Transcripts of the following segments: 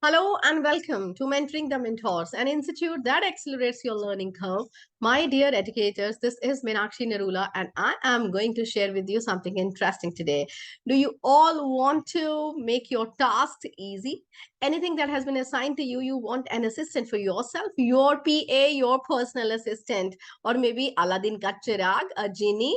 Hello and welcome to Mentoring the Mentors, an institute that accelerates your learning curve. My dear educators, this is Meenakshi Nerula and I am going to share with you something interesting today. Do you all want to make your tasks easy? Anything that has been assigned to you, you want an assistant for yourself, your PA, your personal assistant, or maybe Aladdin ka chirag, a genie.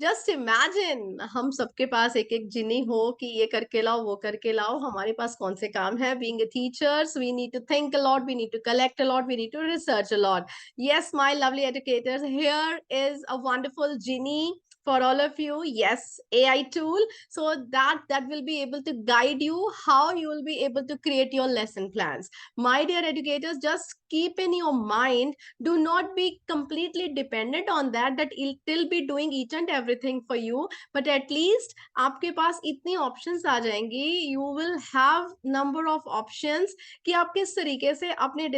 Just imagine हम सबके पास एक एक जिनी हो कि ये करके लाओ वो करके लाओ हमारे पास कौन से काम है being teachers we need to think a lot we need to collect a lot we need to research a lot yes my lovely educators, here is a wonderful genie for all of you. Yes, AI tool, so that will be able to guide you how you will be able to create your lesson plans. My dear educators, just keep in your mind, do not be completely dependent on that it will be doing each and everything for you, but at least आपके पास इतनी options आ जाएंगी, you will have number of options कि आप किस तरीके से अपने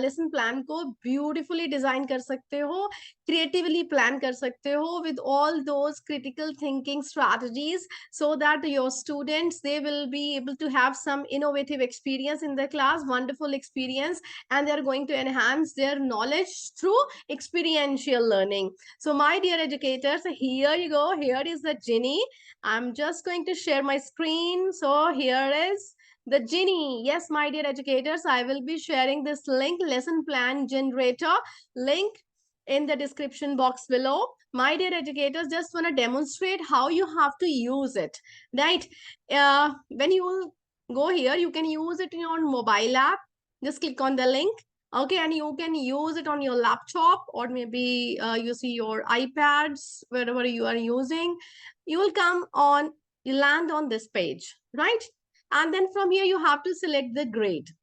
lesson plan को ब्यूटीफुली डिजाइन कर सकते हो, creatively plan कर सकते हो with all those critical thinking strategies, so that your students, they will be able to have some innovative experience in the class, wonderful experience, and they are going to enhance their knowledge through experiential learning. So my dear educators, here you go, here is the genie. I'm just going to share my screen. So here is the genie. Yes, my dear educators, I will be sharing this link, lesson plan generator link, in the description box below. My dear educators, just want to demonstrate how you have to use it, right? When you go here, you can use it in your mobile app. Just click on the link. Okay, and you can use it on your laptop, or maybe you see your iPads, wherever you are using. You will come on, you land on this page, right? And then from here, you have to select the grade.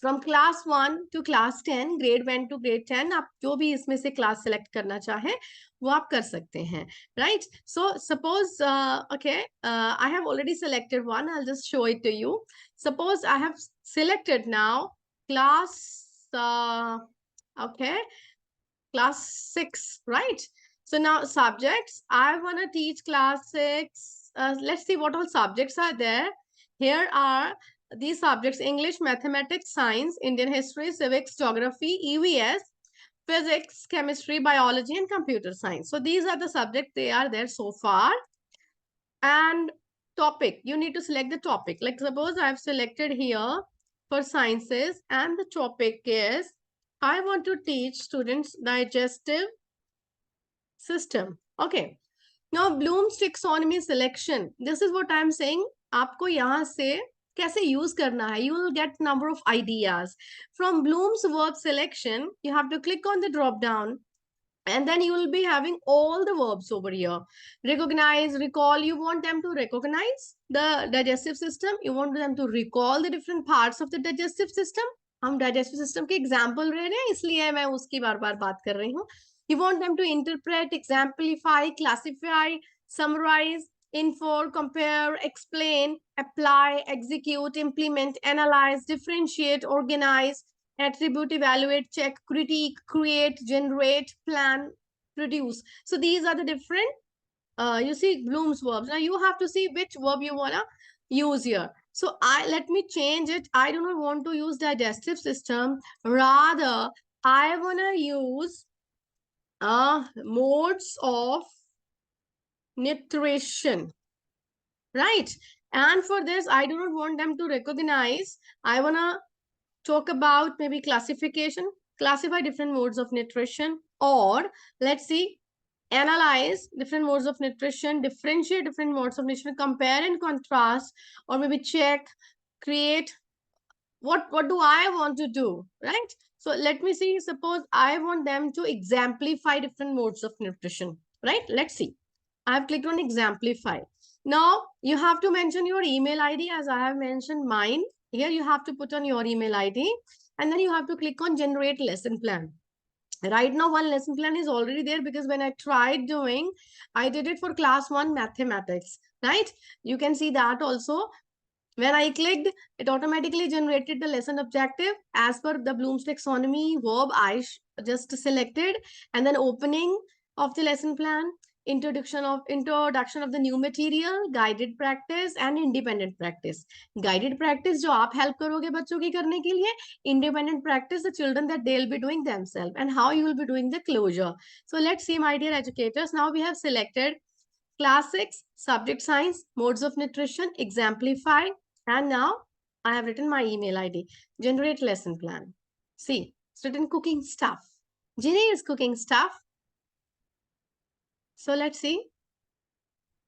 From class 1 to class 10, grade 1 to grade 10, आप जो भी इसमें से class select करना चाहें वो आप कर सकते हैं, right? So suppose okay, I have already selected one, I just show it to you. Suppose I have selected now class okay, class 6, right? So now subjects, I want to teach class 6. Let's see what all subjects are there. Here are these subjects: English, mathematics, science, Indian history, civics, geography, EVS, physics, chemistry, biology, and computer science. So these are the subjects, they are there so far. And topic, you need to select the topic. Like suppose I've selected here for sciences, and the topic is I want to teach students digestive system. Okay. Now Bloom's taxonomy selection. This is what I'm saying. आपको यहाँ से कैसे use करना है? You will get number of ideas. From Bloom's verb selection, you have to click on the drop down, and then you will be having all the verbs over here. Recognize, recall, you want them to recognize the digestive system. You want them to recall the different parts of the digestive system. हम digestive system के example रह रहे हैं, इसलिए मैं उसकी बार बार बात कर रही हूँ. You want them to interpret, exemplify, classify, summarize, infer, compare, explain, apply, execute, implement, analyze, differentiate, organize, attribute, evaluate, check, critique, create, generate, plan, produce. So these are the different, you see, Bloom's verbs. Now you have to see which verb you want to use here. So let me change it. I do not want to use digestive system. Rather, I want to use modes of nutrition, right? And for this, I do not want them to recognize. I want to talk about maybe classification, classify different modes of nutrition, or let's see, analyze different modes of nutrition, differentiate different modes of nutrition, compare and contrast, or maybe check, create. What do I want to do, right? So let me see, suppose I want them to exemplify different modes of nutrition, right? Let's see. I have clicked on exemplify. Now you have to mention your email ID, as I have mentioned mine. Here you have to put on your email ID, and then you have to click on generate lesson plan. Right now, one lesson plan is already there, because when I tried doing, I did it for class 1 mathematics, right? You can see that also. When I clicked, it automatically generated the lesson objective as per the Bloom's taxonomy verb I just selected, and then opening of the lesson plan, introduction of the new material, guided practice and independent practice. Guided practice जो आप help करोगे बच्चों की करने के लिए, independent practice the children that they'll be doing themselves, and how you will be doing the closure. So let's see, my dear educators. Now we have selected class 6 subject science, modes of nutrition, exemplify, and now I have written my email ID. Generate lesson plan. See, it's written cooking stuff. Genie is cooking stuff. So let's see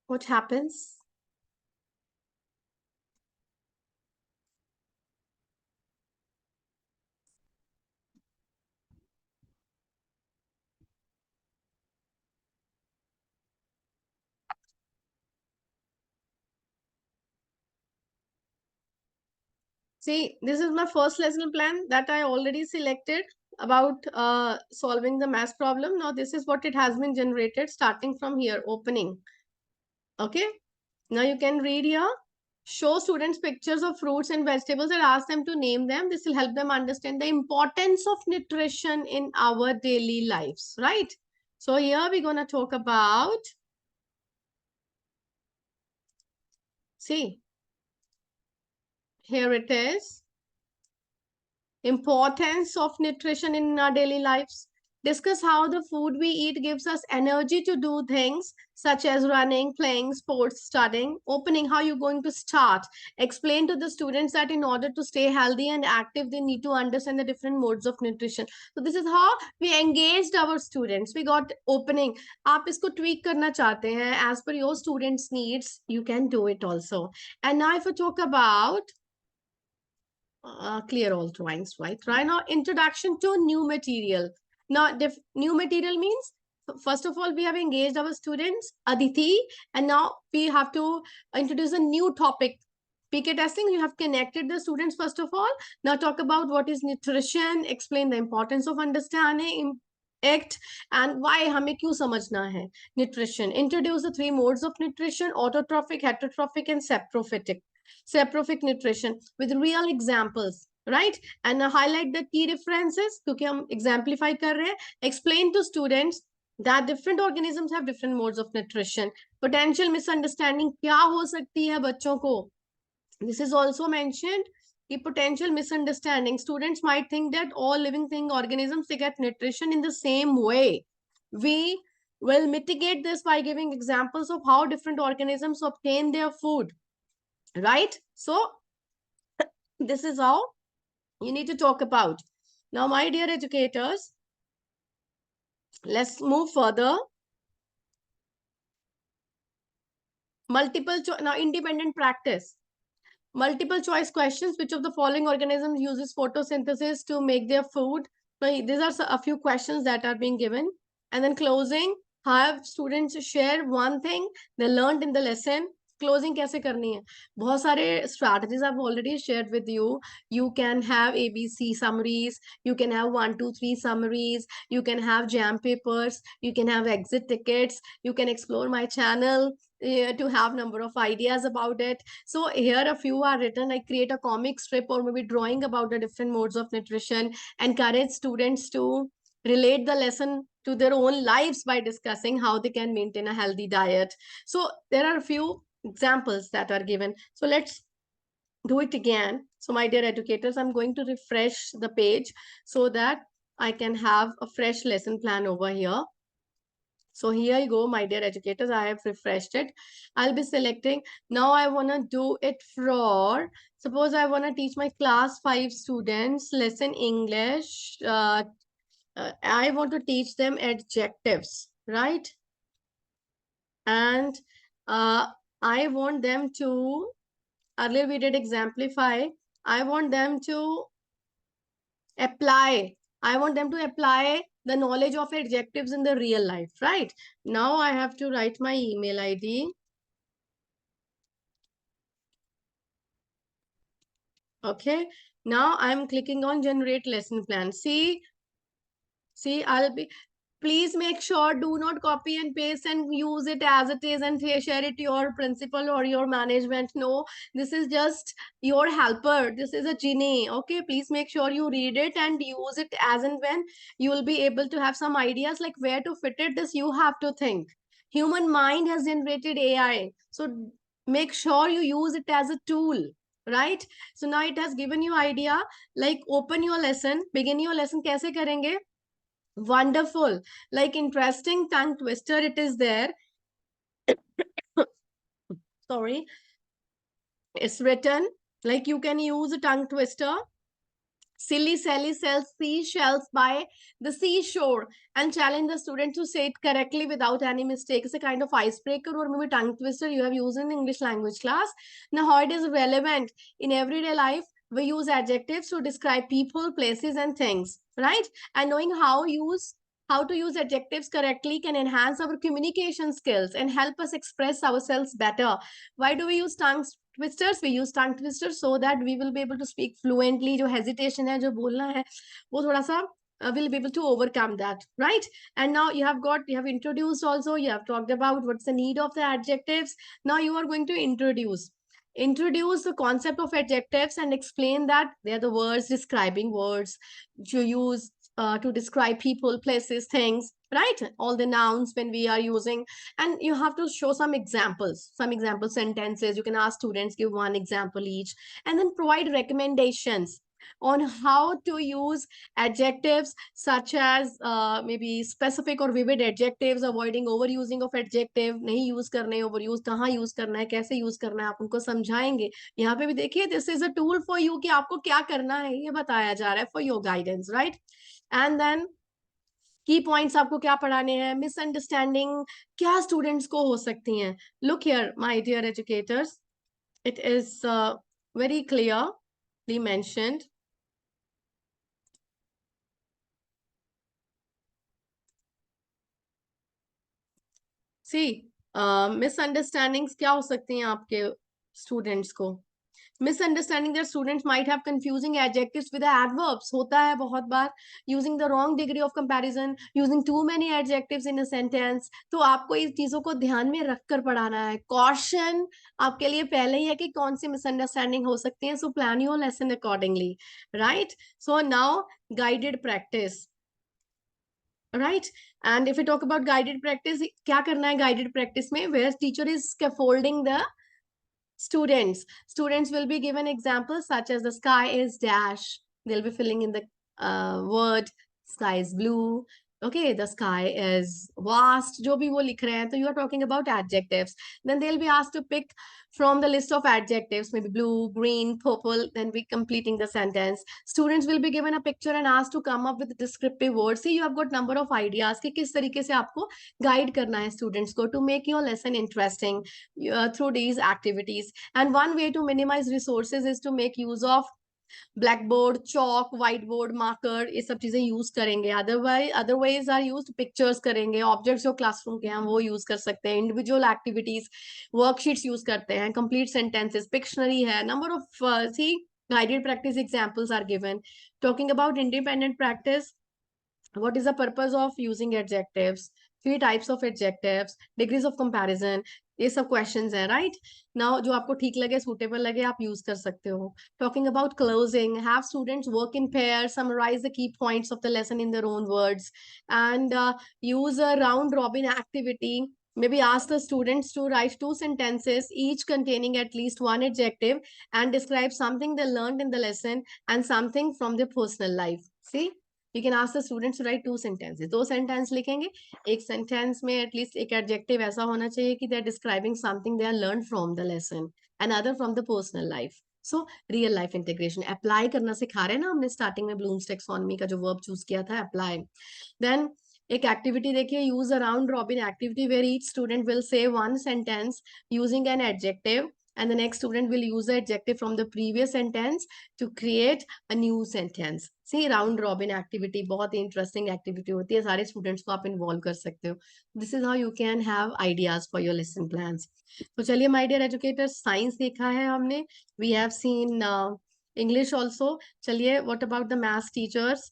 what happens. See, this is my first lesson plan that I already selected about solving the math problem. Now this is what it has been generated starting from here, opening. Okay. Now you can read here. Show students pictures of fruits and vegetables and ask them to name them. This will help them understand the importance of nutrition in our daily lives, right? So here we're going to talk about, see, here it is. Importance of nutrition in our daily lives. Discuss how the food we eat gives us energy to do things such as running, playing, sports, studying. Opening, how you're going to start. Explain to the students that in order to stay healthy and active, they need to understand the different modes of nutrition. So this is how we engaged our students. We got opening. आप इसको tweak करना चाहते हैं as per your students' needs, you can do it also. And now if we talk about clear all drawings, right? Right now, introduction to new material. Now, new material means, first of all, we have engaged our students, Aditi, and now we have to introduce a new topic. PK testing, you have connected the students, first of all. Now talk about what is nutrition, explain the importance of understanding act and why हमें क्यों समझना है nutrition. Introduce the three modes of nutrition: autotrophic, heterotrophic, and saprophic nutrition with real examples, right? And highlight the key differences क्योंकि हम exemplify कर रहे हैं. Explain to students that different organisms have different modes of nutrition. Potential misunderstanding क्या हो सकती है बच्चों को. This is also mentioned. The potential misunderstanding. Students might think that all living thing organisms, they get nutrition in the same way. We will mitigate this by giving examples of how different organisms obtain their food. Right? So, this is how you need to talk about. Now, my dear educators, let's move further. Now independent practice. Multiple choice questions. Which of the following organisms uses photosynthesis to make their food? Now, these are a few questions that are being given. And then closing, have students share one thing they learned in the lesson. Closing कैसे करनी है? बहुत सारे strategies I've already shared with you. You can have ABC summaries. You can have 1, 2, 3 summaries. You can have jam papers. You can have exit tickets. You can explore my channel to have number of ideas about it. So here a few are written. I create a comic strip or maybe drawing about the different modes of nutrition. Encourage students to relate the lesson to their own lives by discussing how they can maintain a healthy diet. So there are a few examples that are given. So let's do it again. So my dear educators, I'm going to refresh the page so that I can have a fresh lesson plan over here. So here you go, my dear educators. I have refreshed it. I'll be selecting. Now I want to do it for, suppose I want to teach my class 5 students lesson English. I want to teach them adjectives, right? And I want them to, earlier we did exemplify. I want them to apply. I want them to apply the knowledge of adjectives in the real life, right? Now I have to write my email ID. Okay. Now I'm clicking on generate lesson plan. See, please make sure do not copy and paste and use it as it is and share it to your principal or your management. No, this is just your helper. This is a genie. Okay, please make sure you read it and use it as and when you will be able to have some ideas like where to fit it. This you have to think. Human mind has generated AI. So make sure you use it as a tool, right? So now it has given you idea, like open your lesson, begin your lesson. कैसे करेंगे? Wonderful. Like interesting tongue twister it is there. Sorry. It's written like you can use a tongue twister. Silly Sally sells seashells by the seashore and challenge the student to say it correctly without any mistake. It's a kind of icebreaker or maybe tongue twister you have used in English language class. Now, how it is relevant in everyday life, we use adjectives to describe people, places, and things, right? And knowing how to use adjectives correctly can enhance our communication skills and help us express ourselves better. Why do we use tongue twisters? We use tongue twisters so that we will be able to speak fluently. जो hesitation है, जो बोलना है, वो थोड़ा सा will be able to overcome that, right? And now you have introduced also, you have talked about what's the need of the adjectives. Now you are going to introduce the concept of adjectives and explain that they are the words describing words you use to describe people, places, things, right? All the nouns when we are using, and you have to show some example sentences. You can ask students, give one example each, and then provide recommendations on how to use adjectives such as maybe specific or vivid adjectives, avoiding overusing of adjective, नहीं use करने, overuse कहाँ use करना है, कैसे use करना है, आप उनको समझाएंगे. यहाँ पे भी देखिए, this is a tool for you कि आपको क्या करना है, ये बताया जा रहा है for your guidance, right? And then key points आपको क्या पढ़ाने हैं, मिसअंडरस्टैंडिंग क्या स्टूडेंट्स को हो सकती हैं. Look here my dear educators, it is very clearly mentioned. See, misunderstandings क्या हो सकती हैं आपके स्टूडेंट्स को. Misunderstanding that students might have confusing adjectives with the adverbs होता है बहुत बार. Using the wrong degree of comparison, using too many adjectives in a sentence. तो आपको इस चीजों को ध्यान में रख कर पढ़ाना है. Caution आपके लिए पहले ही है कि कौन सी misunderstanding हो सकती है. So plan your lesson accordingly, right? So now guided practice. Right. And if we talk about guided practice, क्या करना है guided practice में, where teacher is scaffolding the students will be given examples such as the sky is dash. They'll be filling in the word sky is blue. Okay, the sky is vast. जो भी वो लिख रहे हैं, तो you are talking about adjectives. Then they'll be asked to pick from the list of adjectives, maybe blue, green, purple. Then we completing the sentence. Students will be given a picture and asked to come up with descriptive words. See, you have got number of ideas कि किस तरीके से आपको guide करना है students को to make your lesson interesting through these activities. And one way to minimize resources is to make use of black board, Chowk, white board, marker, ये सब चीजें यूज करेंगे. अदरवाइज आर यूज पिक्चर्स करेंगे, objects जो classroom के हैं वो यूज कर सकते हैं, इंडिविजुअल एक्टिविटीज वर्कशीट्स यूज करते हैं, कंप्लीट सेंटेंसेस, पिक्शनरी है, number of see guided practice examples are given. Talking about independent practice, what is the purpose of using adjectives, three types of adjectives, degrees of comparison, ये सब questions हैं, right? Now जो आपको ठीक लगे, suitable लगे, आप यूज कर सकते हो. Talking about closing, have students work in pair, summarise the key points of the lesson in their own words, and use a round robin activity. Maybe ask the students to write two sentences, each containing at least one adjective, and describe something they learned in the lesson and something from their personal life. See, you can ask the students to write two sentences. दो sentence लिखेंगे, एक sentence में at least एक adjective ऐसा होना चाहिए कि they are describing something they are learned from the lesson, another from the personal life. So real life integration, apply करना सिखा रहे हैं ना हमने starting में Bloom's taxonomy का जो verb choose किया था, apply. Then एक एक्टिविटी देखिए, use a round robin activity where each student will say one sentence using an adjective, and the next student will use the adjective from the previous sentence to create a new sentence. See, round robin activity बहुत ही interesting activity होती है, सारे students को आप involve कर सकते हो. This is how you can have ideas for your lesson plans. तो चलिए my dear educators, science देखा है हमने, we have seen English also. चलिए, what about the math teachers?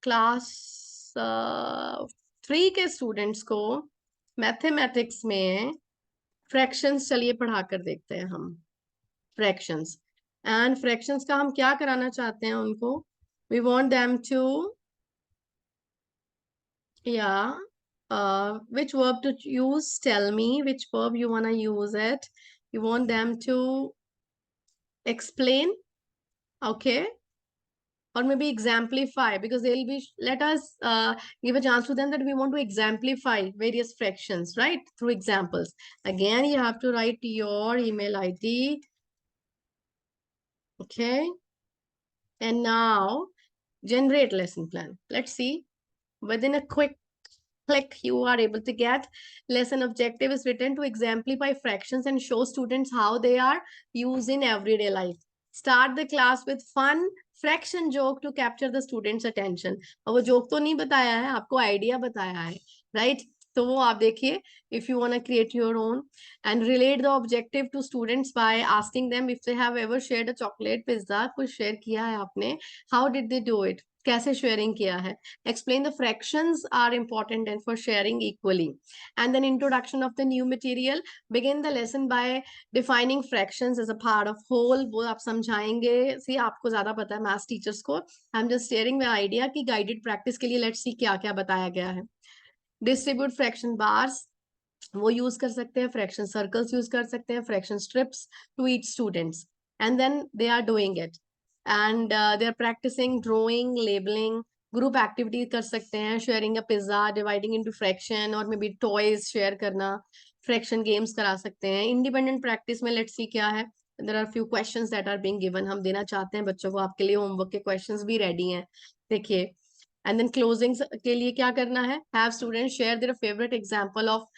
Class 3 के स्टूडेंट्स को मैथमेटिक्स में फ्रैक्शंस चलिए पढ़ा कर देखते हैं हम. फ्रैक्शंस, एंड फ्रैक्शंस का हम क्या कराना चाहते हैं उनको, वी वांट देम टू, या Which verb to use? Tell me which verb you want to use it. You want them to explain, okay? Or maybe exemplify, because they'll be, let us give a chance to them that we want to exemplify various fractions, right? Through examples. Again, you have to write your email ID. Okay. And now generate lesson plan. Let's see. Within a quick click, you are able to get lesson objective is written to exemplify fractions and show students how they are used in everyday life. Start the class with fun fraction joke to capture the students attention. और वो joke तो नहीं बताया है, आपको idea बताया है, right? तो वो आप देखिए, if you want to create your own and relate the objective to students by asking them if they have ever shared a chocolate pizza. कुछ share किया है आपने? How did they do it? कैसे sharing किया है? Explain the fractions are important and for sharing equally. And then introduction of the new material. Begin the lesson by defining fractions as a part of whole. वो आप समझाएंगे. See, आपको ज़्यादा पता है math teachers को. I'm just sharing my idea कि guided practice के लिए let's see क्या क्या बताया गया है. Distribute fraction bars. वो यूज कर सकते हैं, फ्रैक्शन सर्कल्स यूज कर सकते हैं, fraction strips to each students, and then they are doing it and they are practising drawing, labelling. Group activity कर सकते हैं, sharing a pizza, dividing into fraction, और मे बी टॉयज शेयर करना, fraction games करा सकते हैं. Independent practice में let's see क्या है. There are few questions that are being given. हम देना चाहते हैं बच्चों को, आपके लिए होमवर्क के क्वेश्चंस भी रेडी हैं, देखिए. एंड देन क्लोजिंग के लिए क्या करना है? Have students share their favourite example of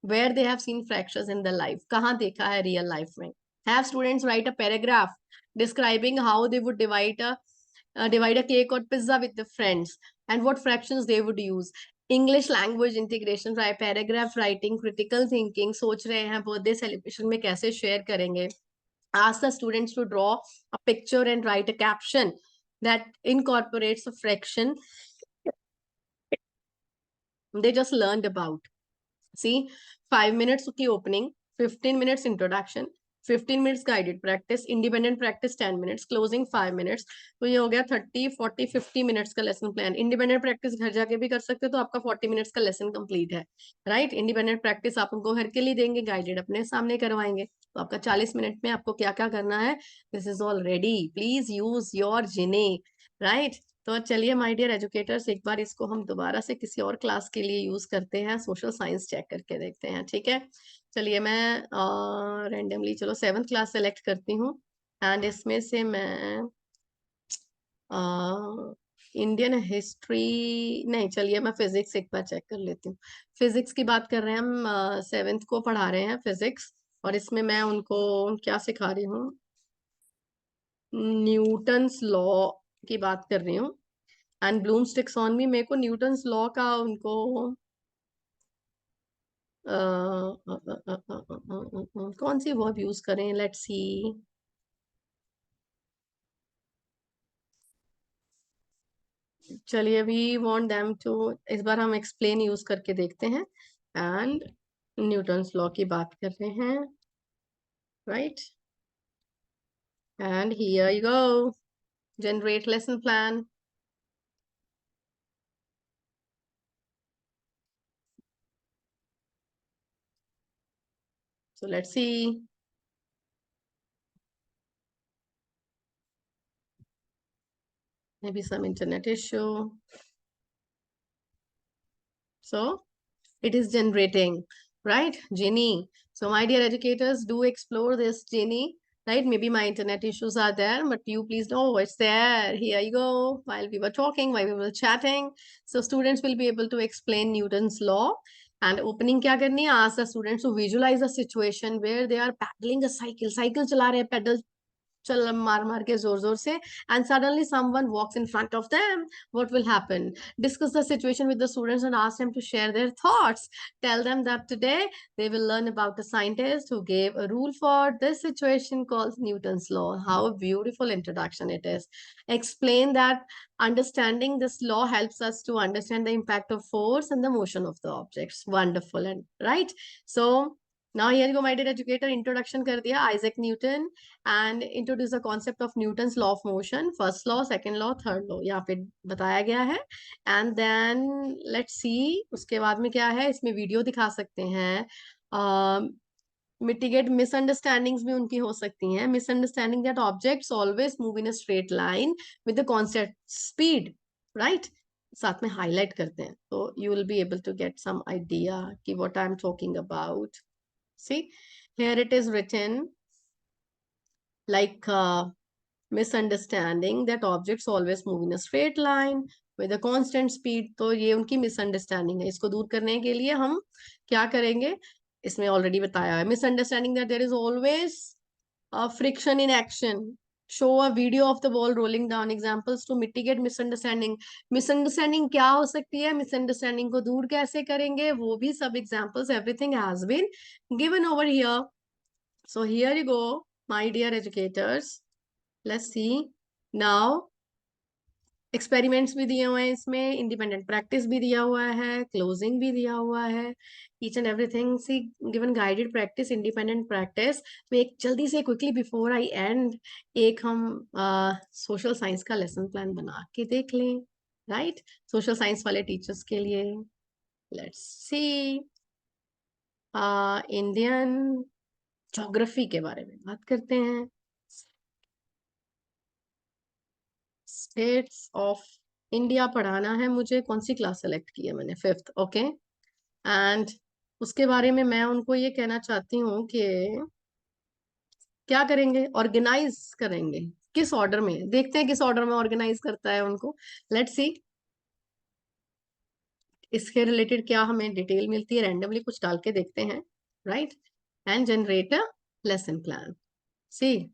where they have seen fractures in their life. कहाँ देखा है real life में. Have students write a paragraph describing how they would divide a cake or pizza with their friends and what fractions they would use. English language integration, paragraph writing, critical thinking. सोच रहे हैं birthday celebration में कैसे share करेंगे. Ask the students to draw a picture and write a caption that incorporates a fraction they just learned about. See, 5 minutes की opening, 15 minutes introduction, 15 minutes guided practice, independent practice 10 minutes, closing 5 minutes. तो ये हो गया 30, 40, 50 minutes का lesson plan. Independent practice घर जाके भी कर सकते हो, तो आपका 40 minutes का lesson complete है, right? Independent practice आप उनको घर के लिए देंगे, guided अपने सामने करवाएंगे, तो आपका 40 मिनट में आपको क्या क्या करना है. This is all ready. Please use your Genie, right? तो चलिए माय डियर एजुकेटर्स, एक बार इसको हम दोबारा से किसी और क्लास के लिए यूज करते हैं, सोशल साइंस चेक करके देखते हैं, ठीक है. चलिए मैं रेंडमली चलो 7th क्लास सेलेक्ट करती हूँ, एंड इसमें से मैं इंडियन हिस्ट्री नहीं, चलिए मैं फिजिक्स एक बार चेक कर लेती हूँ. फिजिक्स की बात कर रहे हैं हम, 7th को पढ़ा रहे हैं फिजिक्स, और इसमें मैं उनको क्या सिखा रही हूँ, न्यूटन्स लॉ की बात कर रही हूँ. एंड ब्लूम्स टेक्सोनमी, मेरे को न्यूटन्स लॉ का उनको कौन सी वर्ब यूज करें, लेट्स सी. चलिए वी वांट देम टू, इस बार हम एक्सप्लेन यूज करके देखते हैं, एंड न्यूटन्स लॉ की बात कर रहे हैं, right. And here you go, generate lesson plan. So let's see. Maybe some internet issue. So it is generating, right? Genie. So my dear educators, do explore this Genie, right? Maybe my internet issues are there, but you please know it's there. Here you go. While we were talking, while we were chatting. So students will be able to explain Newton's law. And opening क्या करनी है? Ask the students to visualize a situation where they are paddling a cycle. Cycle चला रहे हैं, pedal चल मार मार के जोर जोर से, and suddenly someone walks in front of them. What will happen? Discuss the situation with the students and ask them to share their thoughts. Tell them that today they will learn about a scientist who gave a rule for this situation called Newton's law. How a beautiful introduction it is. Explain that understanding this law helps us to understand the impact of force and the motion of the objects. Wonderful, and right. So Now here you go, my dear educator. Introduction कर दिया, Isaac Newton, and introduce the concept of Newton's law of motion. First law, second law, third law यहाँ पे बताया गया है. And then let's see उसके बाद में क्या है. इसमें वीडियो दिखा सकते हैं. Mitigate misunderstandings भी उनकी हो सकती हैं. Misunderstanding that objects always move in a straight line with the constant speed, right? साथ में highlight करते हैं, तो you will be able to get some idea कि what I'm talking about. See, here it is written like misunderstanding that objects always move in a straight line with a constant speed. तो ये उनकी misunderstanding है. इसको दूर करने के लिए हम क्या करेंगे, इसमें ऑलरेडी बताया है. Misunderstanding that there is always a friction in action. Show a video of the ball rolling down. Examples to mitigate misunderstanding. Misunderstanding क्या हो सकती है, misunderstanding को दूर कैसे करेंगे, वो भी सब examples, everything has been given over here. So here you go, my dear educators. Let's see now. Experiments भी दिए हुए हैं इसमें, इंडिपेंडेंट प्रैक्टिस भी दिया हुआ है, क्लोजिंग भी दिया हुआ है, each and everything. See given guided practice, independent practice. तो एक जल्दी से क्विकली बिफोर आई एंड एक हम सोशल साइंस का लेसन प्लान बना के देख लें, राइट? सोशल साइंस वाले टीचर्स के लिए. लेट्स सी, इंडियन ज्योग्राफी के बारे में बात करते हैं. स्टेट्स ऑफ इंडिया पढ़ाना है मुझे. कौन सी क्लास सेलेक्ट की है मैंने? 5th. ओके. एंड उसके बारे में मैं उनको ये कहना चाहती हूँ कि क्या करेंगे, ऑर्गेनाइज करेंगे. किस ऑर्डर में, देखते हैं किस ऑर्डर में ऑर्गेनाइज करता है उनको. लेट्स सी इसके रिलेटेड क्या हमें डिटेल मिलती है. रैंडमली कुछ डाल के देखते हैं, right? And generate a lesson plan. See,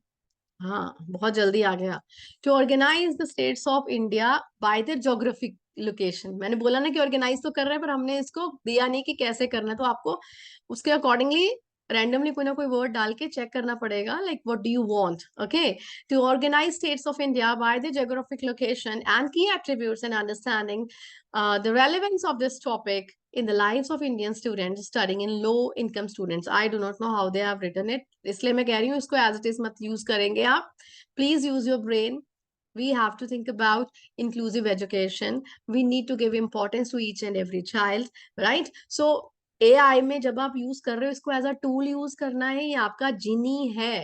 हाँ बहुत जल्दी आ गया. To organise the states of India by the geographic location. मैंने बोला ना कि ऑर्गेनाइज तो कर रहे हैं, पर हमने इसको दिया नहीं कि कैसे करना है, तो आपको उसके अकॉर्डिंगली रैंडमली कोई ना कोई वर्ड डाल के चेक करना पड़ेगा. Like what do you want. Okay. To organise states of India by the geographic location and key attributes and understanding the relevance of this topic in the lives of Indian students studying in low income students. I do not know how they have written it. इसलिए मैं कह रही हूँ इसको as it is मत use करेंगे आप. Please use your brain. We have to think about inclusive education. We need to give importance to each and every child, right? So AI में जब आप use कर रहे हो, इसको as a tool use करना है. ये आपका जीनी है,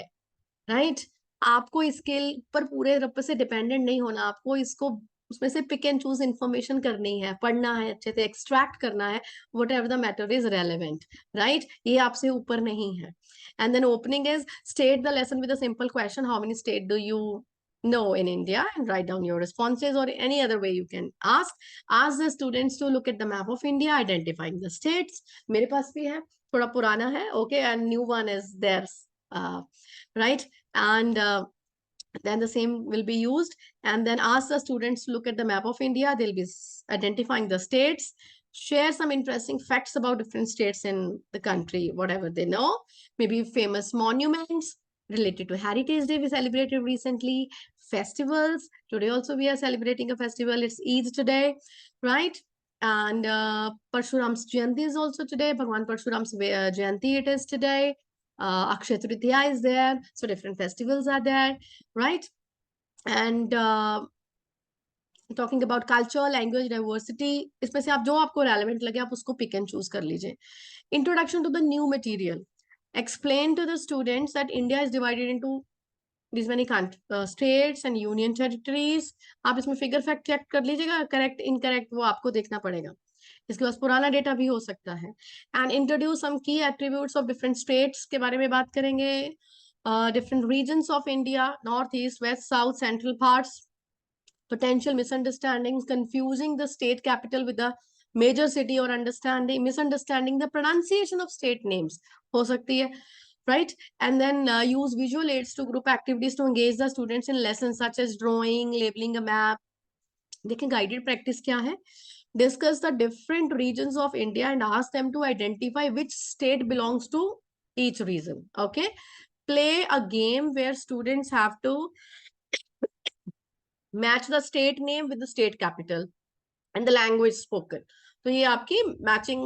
राइट? आपको इसके पर पूरे रब से डिपेंडेंट नहीं होना. आपको इसको उसमें से पिक एंड चूज इंफॉर्मेशन करनी है, पढ़ना है, अच्छे से एक्सट्रैक्ट करना है. Whatever the matter is relevant, right? ये आपसे ऊपर नहीं है. And then opening is state the lesson with a simple question. How many state do you know in India, and write down your responses, or any other way you can ask the students to look at the map of India, identifying the states. मेरे पास भी है, थोड़ा पुराना है. Okay, and new one is theirs, right? And then the same will be used, and then ask the students to look at the map of India. They'll be identifying the states. Share some interesting facts about different states in the country, whatever they know. Maybe famous monuments related to Heritage Day we celebrated recently. Festivals. Today also we are celebrating a festival. It's Eid today, right? And Parshuram's Jayanti is also today. Bhagwan Parshuram's Jayanti it is today. Akshaya Tritiya is there. So different festivals are there, right? And talking about culture, language, diversity. इसमें से आप जो आपको relevant लगे आप उसको pick and choose कर लीजिए. Introduction to the new material. Explain to the students that India is divided into these many states and union territories. आप इसमें फिगर फैक्ट चेक कर लीजिएगा, करेक्ट इनकरेक्ट वो आपको देखना पड़ेगा. इसके पास पुराना डेटा भी हो सकता है. एंड इंट्रोड्यूस सम की एट्रीब्यूट्स ऑफ डिफरेंट स्टेट्स के बारे में बात करेंगे. Different regions of India, north east, west, south, central parts. Potential misunderstandings, confusing the state capital with the major city, or misunderstanding the pronunciation of state names हो सकती है, right? And then use visual aids to group activities to engage the students in lessons such as drawing, labeling a map. देखें guided practice क्या है. Discuss the different regions of India and ask them to identify which state belongs to each region. Okay. Play a game where students have to match the state name with the state capital and the language spoken. तो ये आपकी matching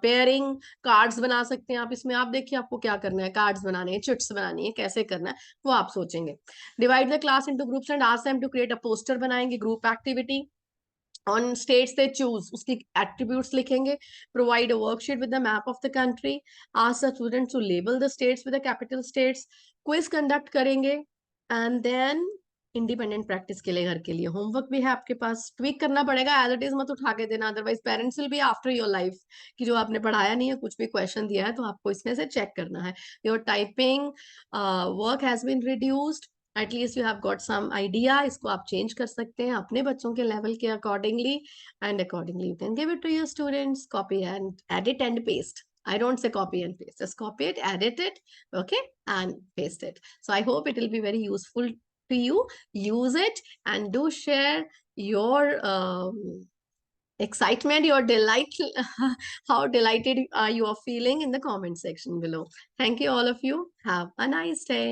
pairing cards बना सकते हैं आप इसमें। आप देखिए आपको क्या करना है, कार्ड्स बनाने हैं, चिट्स बनानी है, कैसे करना है वो आप सोचेंगे। Divide the class into groups and ask them to create a poster बनाएंगे, group activity on states they choose, उसकी एट्रीब्यूट्स लिखेंगे। Provide a worksheet with the map of the country, ask the students to label the states with the capital states, quiz conduct करेंगे। And then independent practice के लिए घर के लिए homework भी है आपके पास, ट्वीक करना पड़ेगा, एज इट इज मत उठा के देना, otherwise parents will be after your life कि जो आपने पढ़ाया नहीं है, कुछ भी क्वेश्चन दिया है तो आपको इसमें से चेक करना है। Your typing work has been reduced, at least you have got some idea, इसको आप चेंज कर सकते हैं अपने बच्चों के लेवल के accordingly, and accordingly you can give it to your students, copy and edit and paste. I don't say copy and paste, just copy it, edit it, okay, and paste it. So I hope it will be very useful to you. Use it and do share your excitement, your delight, how delighted you are feeling in the comment section below. Thank you all of you. Have a nice day.